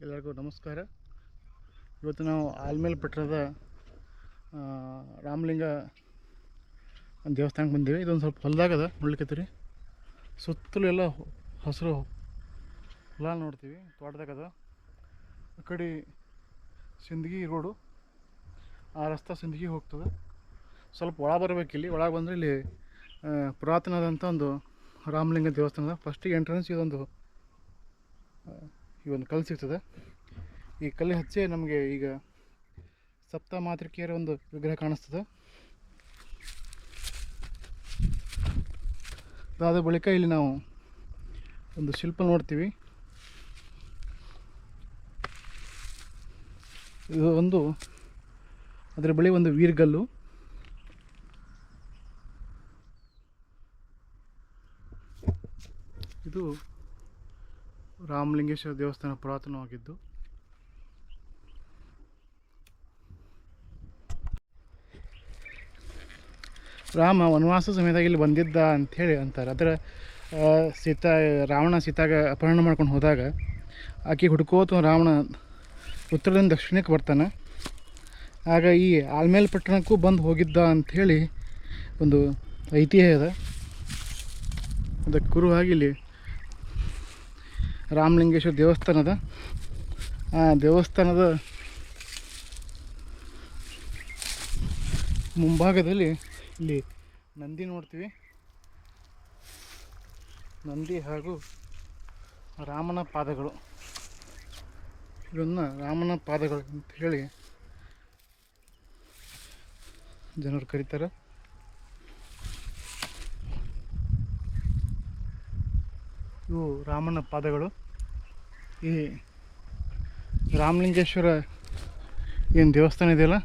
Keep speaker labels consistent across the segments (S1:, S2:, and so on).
S1: ಎಲ್ಲರಿಗೂ ನಮಸ್ಕಾರ. ಇವತ್ತು ನಾವು ಆಲ್ಮೇಲೆ ಪಟ್ಟಣದ ರಾಮಲಿಂಗ ದೇವಸ್ಥಾನಕ್ಕೆ ಬಂದೀವಿ. ಇದೊಂದು ಸ್ವಲ್ಪ ಹೊಲದಾಗದ ನೋಡ್ಲಿಕ್ಕತ್ತೀರಿ. ಸುತ್ತಲೂ ಎಲ್ಲ ಹಸಿರು ಹೊಲ ನೋಡ್ತೀವಿ, ತೋಟದಾಗದ. ಆ ಕಡೆ ಸಿಂದಗಿ ರೋಡು, ಆ ರಸ್ತೆ ಸಿಂದಗಿ ಹೋಗ್ತದೆ. ಸ್ವಲ್ಪ ಒಳ ಬರಬೇಕಿಲ್ಲಿ. ಒಳಗೆ ಬಂದರೆ ಇಲ್ಲಿ ಪುರಾತನದಂಥ ಒಂದು ರಾಮಲಿಂಗ ದೇವಸ್ಥಾನದ ಫಸ್ಟಿಗೆ ಎಂಟ್ರೆನ್ಸ್ ಈ ಒಂದು ಕಲ್ಲು ಸಿಗ್ತದೆ. ಈ ಕಲ್ಲು ಹಚ್ಚಿ ನಮಗೆ ಈಗ ಸಪ್ತ ಮಾತೃಕೆಯರ ಒಂದು ವಿಗ್ರಹ ಕಾಣಿಸ್ತದೆ. ಅದಾದ ಬಳಿಕ ಇಲ್ಲಿ ನಾವು ಒಂದು ಶಿಲ್ಪ ನೋಡ್ತೀವಿ. ಇದು ಅದರ ಬಳಿ ಒಂದು ವೀರ್ಗಲ್ಲು. ಇದು ರಾಮಲಿಂಗೇಶ್ವರ ದೇವಸ್ಥಾನ ಪುರಾತನವಾಗಿದ್ದು. ರಾಮ ವನವಾಸ ಸಮಯದಾಗ ಇಲ್ಲಿ ಬಂದಿದ್ದ ಅಂಥೇಳಿ ಅಂತಾರೆ. ಅದರ ರಾವಣ ಸೀತಾಗ ಅಪಹರಣ ಮಾಡ್ಕೊಂಡು ಹೋದಾಗ ಆಕೆ ಹುಡ್ಕೋತ ರಾವಣ ಉತ್ತರದಿಂದ ದಕ್ಷಿಣಕ್ಕೆ ಬರ್ತಾನೆ. ಆಗ ಈ ಆಲ್ಮೇಲ್ ಪಟ್ಟಣಕ್ಕೂ ಬಂದು ಹೋಗಿದ್ದ ಅಂಥೇಳಿ ಒಂದು ಐತಿಹ್ಯ ಇದೆ. ಅದಕ್ಕೆ ಕುರುವಾಗಿ ಇಲ್ಲಿ ರಾಮಲಿಂಗೇಶ್ವರ ದೇವಸ್ಥಾನದ ಆ ದೇವಸ್ಥಾನದ ಮುಂಭಾಗದಲ್ಲಿ ಇಲ್ಲಿ ನಂದಿ ನೋಡ್ತೀವಿ. ನಂದಿ ಹಾಗೂ ರಾಮನ ಪಾದಗಳು, ಇವನ್ನ ರಾಮನ ಪಾದಗಳು ಅಂತ ಹೇಳಿ ಜನರು ಕರೀತಾರೆ. ಇವು ರಾಮನ ಪಾದಗಳು. ಈ ರಾಮಲಿಂಗೇಶ್ವರ ಏನು ದೇವಸ್ಥಾನ ಇದೆಯಲ್ಲ,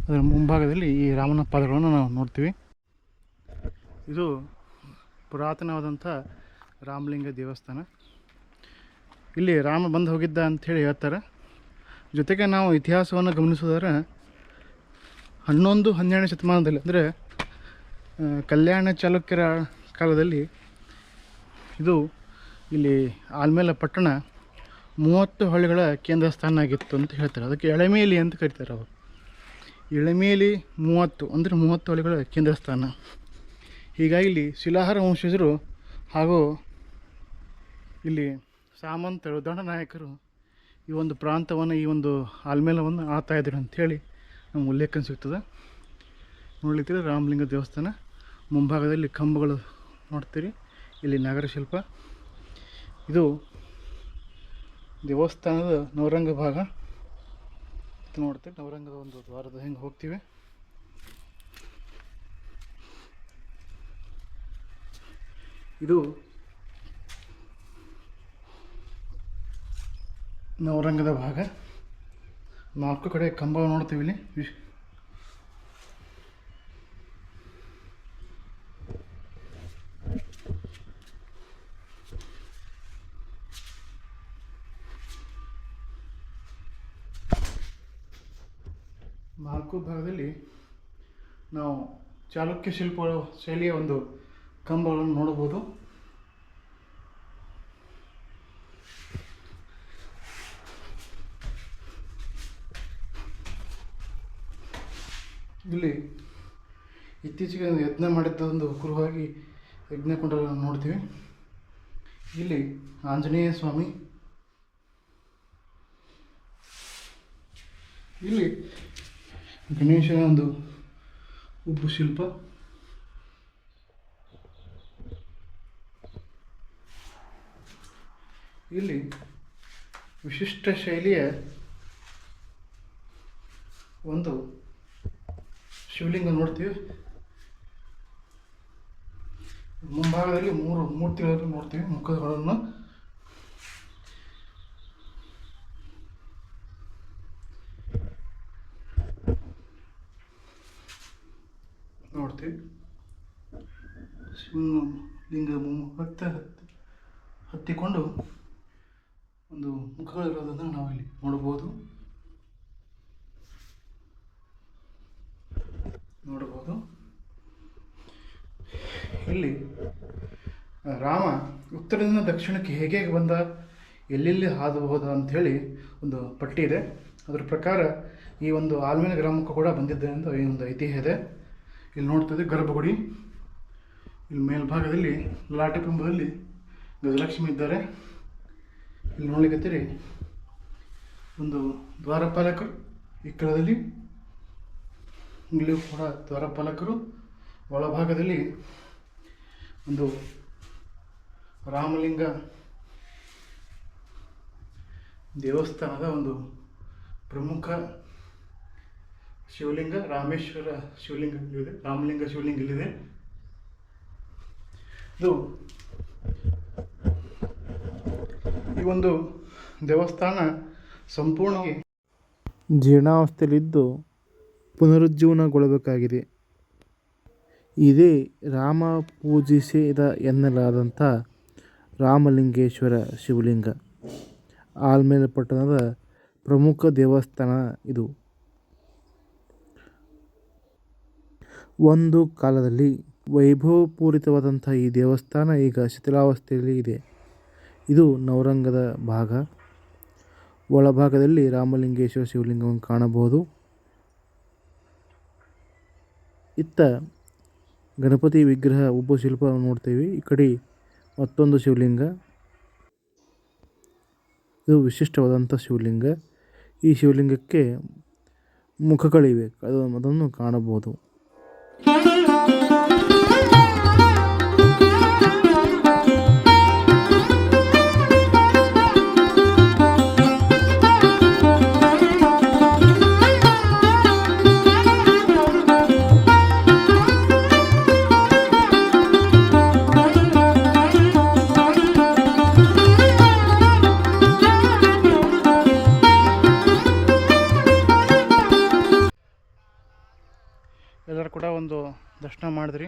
S1: ಅದರ ಮುಂಭಾಗದಲ್ಲಿ ಈ ರಾಮನ ಪಾದಗಳನ್ನು ನಾವು ನೋಡ್ತೀವಿ. ಇದು ಪುರಾತನವಾದಂಥ ರಾಮಲಿಂಗ ದೇವಸ್ಥಾನ. ಇಲ್ಲಿ ರಾಮ ಬಂದು ಹೋಗಿದ್ದ ಅಂಥೇಳಿ ಹೇಳ್ತಾರೆ. ಜೊತೆಗೆ ನಾವು ಇತಿಹಾಸವನ್ನು ಗಮನಿಸೋದಾದ್ರೆ 11-12ನೇ ಶತಮಾನದಲ್ಲಿ, ಅಂದರೆ ಕಲ್ಯಾಣ ಚಾಲುಕ್ಯರ ಕಾಲದಲ್ಲಿ ಇದು ಇಲ್ಲಿ ಆಲ್ಮೇಲ ಪಟ್ಟಣ 30 ಹಳ್ಳಿಗಳ ಕೇಂದ್ರ ಸ್ಥಾನ ಆಗಿತ್ತು ಅಂತ ಹೇಳ್ತಾರೆ. ಅದಕ್ಕೆ ಎಳೆಮೇಲಿ ಅಂತ ಕರೀತಾರೆ ಅವರು. ಎಳೆಮೇಲಿ 30 ಅಂದರೆ 30 ಹಳ್ಳಿಗಳ ಕೇಂದ್ರ ಸ್ಥಾನ. ಹೀಗಾಗಿ ಇಲ್ಲಿ ಶಿಲಾಹಾರ ವಂಶಜರು ಹಾಗೂ ಇಲ್ಲಿ ಸಾಮಂತರು, ದಂಡನಾಯಕರು ಈ ಒಂದು ಪ್ರಾಂತವನ್ನು, ಈ ಒಂದು ಆಲ್ಮೇಲವನ್ನು ಆಳ್ತಾ ಇದ್ರು ಅಂಥೇಳಿ ನಮ್ಗೆ ಉಲ್ಲೇಖ ಸಿಗ್ತದೆ. ನೋಡ್ಲಿಕ್ಕೆ ರಾಮಲಿಂಗ ದೇವಸ್ಥಾನ ಮುಂಭಾಗದಲ್ಲಿ ಕಂಬಗಳು ನೋಡ್ತೀರಿ. ಇಲ್ಲಿ ನಗರ ಶಿಲ್ಪ. ಇದು ದೇವಸ್ಥಾನದ ನವರಂಗ ಭಾಗ ನೋಡ್ತೀವಿ. ನವರಂಗದ ಒಂದು ದ್ವಾರದ ಹೆಂಗೆ ಹೋಗ್ತೀವಿ. ಇದು ನವರಂಗದ ಭಾಗ. 4 ಕಡೆ ಕಂಬ ನೋಡ್ತೀವಿ ಇಲ್ಲಿ. ನಾಲ್ಕು ಭಾಗದಲ್ಲಿ ನಾವು ಚಾಲುಕ್ಯ ಶಿಲ್ಪ ಶೈಲಿಯ ಒಂದು ಕಂಬಗಳನ್ನು ನೋಡಬಹುದು. ಇಲ್ಲಿ ಇತ್ತೀಚೆಗೆ ಯಜ್ಞ ಮಾಡಿದ್ದ ಒಂದು ಕುರುವಾಗಿ ಯಜ್ಞಕುಂಡಗಳನ್ನು ನೋಡ್ತೀವಿ. ಇಲ್ಲಿ ಆಂಜನೇಯ ಸ್ವಾಮಿ, ಇಲ್ಲಿ ಗಣೇಶನ ಒಂದು ಉಬ್ಬು ಶಿಲ್ಪ, ಇಲ್ಲಿ ವಿಶಿಷ್ಟ ಶೈಲಿಯ ಒಂದು ಶಿವಲಿಂಗ ನೋಡ್ತೀವಿ. ಮುಂಭಾಗದಲ್ಲಿ 3 ಮೂರ್ತಿಗಳನ್ನು ನೋಡ್ತೀವಿ, ಮುಖಗಳನ್ನು. ನೋಡ್ತೀವಿ ಶಿವಲಿಂಗ ಹತ್ತಿಕೊಂಡು ಒಂದು ಮುಖಗಳಿರೋದನ್ನು ನಾವು ಇಲ್ಲಿ ನೋಡಬಹುದು. ಇಲ್ಲಿ ರಾಮ ಉತ್ತರದಿಂದ ದಕ್ಷಿಣಕ್ಕೆ ಹೇಗೆ ಬಂದ ಎಲ್ಲೆಲ್ಲಿ ಹಾದಬಹುದು ಅಂಥೇಳಿ ಒಂದು ಪಟ್ಟಿ ಇದೆ. ಅದರ ಪ್ರಕಾರ ಈ ಒಂದು ಆಲ್ಮೇಲ ಗ್ರಾಮಕ್ಕೂ ಕೂಡ ಬಂದಿದ್ದೆ ಅಂತ ಈ ಒಂದು ಐತಿಹ್ಯ ಇದೆ. ಇಲ್ಲಿ ನೋಡ್ತಿದ್ದೆ ಗರ್ಭಗುಡಿ, ಇಲ್ಲಿ ಮೇಲ್ಭಾಗದಲ್ಲಿ ಲಾಟಿ ಕಂಬದಲ್ಲಿ ಗಜಲಕ್ಷ್ಮಿ ಇದ್ದಾರೆ. ಇಲ್ಲಿ ನೋಡ್ಲಿಕ್ಕತ್ತೀರಿ ಒಂದು ದ್ವಾರಪಾಲಕರು, ಈ ಕಡೆಯಲ್ಲಿ ಇಲ್ಲಿಯೂ ಕೂಡ ದ್ವಾರಪಾಲಕರು. ಒಳಭಾಗದಲ್ಲಿ ಒಂದು ರಾಮಲಿಂಗ ದೇವಸ್ಥಾನದ ಒಂದು ಪ್ರಮುಖ ಶಿವಲಿಂಗ, ರಾಮೇಶ್ವರ ಶಿವಲಿಂಗ ಇಲ್ಲಿದೆ, ರಾಮಲಿಂಗ ಶಿವಲಿಂಗ ಇಲ್ಲಿದೆ. ಇದು ಈ ಒಂದು ದೇವಸ್ಥಾನ ಸಂಪೂರ್ಣವಾಗಿ ಜೀರ್ಣಾವಸ್ಥೆಯಲ್ಲಿದ್ದು ಪುನರುಜ್ಜೀವನಗೊಳ್ಳಬೇಕಾಗಿದೆ. ಇದೇ ರಾಮ ಪೂಜಿಸಿದ ಎನ್ನಲಾದಂಥ ರಾಮಲಿಂಗೇಶ್ವರ ಶಿವಲಿಂಗ, ಆಲ್ಮೇಲ ಪಟ್ಟಣದ ಪ್ರಮುಖ ದೇವಸ್ಥಾನ ಇದು. ಒಂದು ಕಾಲದಲ್ಲಿ ವೈಭವಪೂರಿತವಾದಂಥ ಈ ದೇವಸ್ಥಾನ ಈಗ ಶಿಥಿಲಾವಸ್ಥೆಯಲ್ಲಿ ಇದೆ. ಇದು ನವರಂಗದ ಭಾಗ. ಒಳಭಾಗದಲ್ಲಿ ರಾಮಲಿಂಗೇಶ್ವರ ಶಿವಲಿಂಗವನ್ನು ಕಾಣಬಹುದು. ಇತ್ತ ಗಣಪತಿ ವಿಗ್ರಹ ಉಬ್ಬು ಶಿಲ್ಪವನ್ನು ನೋಡ್ತೇವೆ. ಈ ಕಡೆ ಮತ್ತೊಂದು ಶಿವಲಿಂಗ, ಇದು ವಿಶಿಷ್ಟವಾದಂಥ ಶಿವಲಿಂಗ. ಈ ಶಿವಲಿಂಗಕ್ಕೆ ಮುಖಗಳಿವೆ, ಅದನ್ನು ಕಾಣಬಹುದು. ಎಲ್ಲರೂ ಕೂಡ ಒಂದು ದರ್ಶನ ಮಾಡಿದ್ರಿ.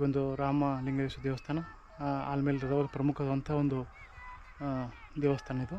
S1: ಒಂದು ರಾಮಲಿಂಗೇಶ್ವರ ದೇವಸ್ಥಾನ ಆಲ್ಮೇಲದ ಪ್ರಮುಖವಾದಂಥ ಒಂದು ದೇವಸ್ಥಾನ ಇದು.